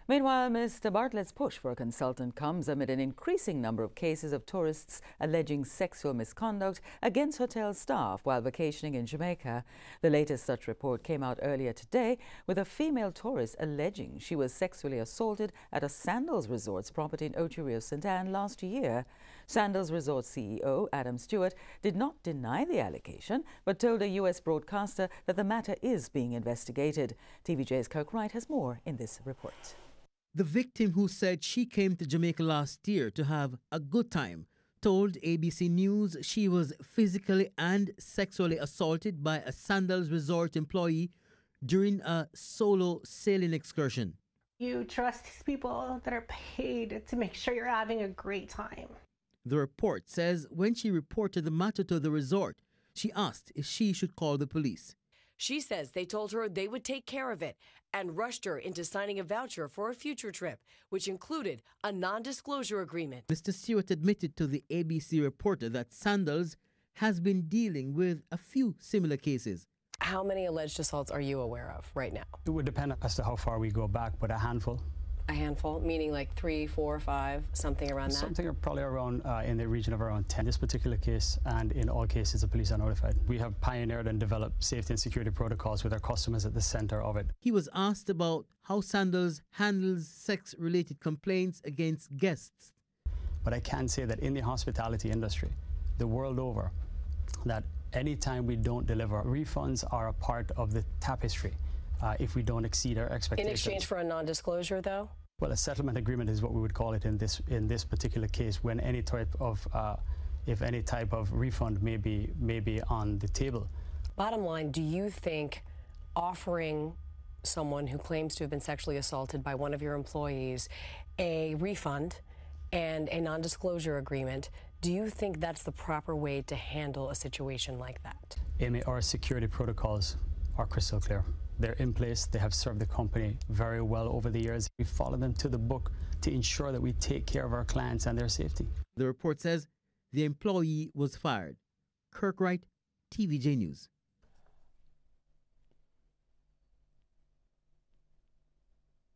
Meanwhile, Mr. Bartlett's push for a consultant comes amid an increasing number of cases of tourists alleging sexual misconduct against hotel staff while vacationing in Jamaica. The latest such report came out earlier today, with a female tourist alleging she was sexually assaulted at a Sandals Resorts property in Ocho St. Anne last year. Sandals Resort CEO Adam Stewart did not deny the allegation, but told a U.S. broadcaster that the matter is being investigated. TVJ's Kirk Wright has more in this report. The victim, who said she came to Jamaica last year to have a good time, told ABC News she was physically and sexually assaulted by a Sandals Resort employee during a solo sailing excursion. You trust these people that are paid to make sure you're having a great time. The report says when she reported the matter to the resort, she asked if she should call the police. She says they told her they would take care of it and rushed her into signing a voucher for a future trip, which included a non-disclosure agreement. Mr. Stewart admitted to the ABC reporter that Sandals has been dealing with a few similar cases. How many alleged assaults are you aware of right now? It would depend as to how far we go back, but a handful. A handful, meaning like 3, 4, 5, something around that? Something probably around in the region of around 10. In this particular case, and in all cases, the police are notified. We have pioneered and developed safety and security protocols with our customers at the center of it. He was asked about how Sandals handles sex-related complaints against guests. But I can say that in the hospitality industry, the world over, that anytime we don't deliver, refunds are a part of the tapestry. If we don't exceed our expectations. In exchange for a non-disclosure, though? Well, a settlement agreement is what we would call it in this particular case, when any type of, if any type of refund may be on the table. Bottom line, do you think offering someone who claims to have been sexually assaulted by one of your employees a refund and a non-disclosure agreement, do you think that's the proper way to handle a situation like that? Amy, our security protocols are crystal clear. They're in place. They have served the company very well over the years. We follow them to the book to ensure that we take care of our clients and their safety. The report says the employee was fired. Kirk Wright, TVJ News.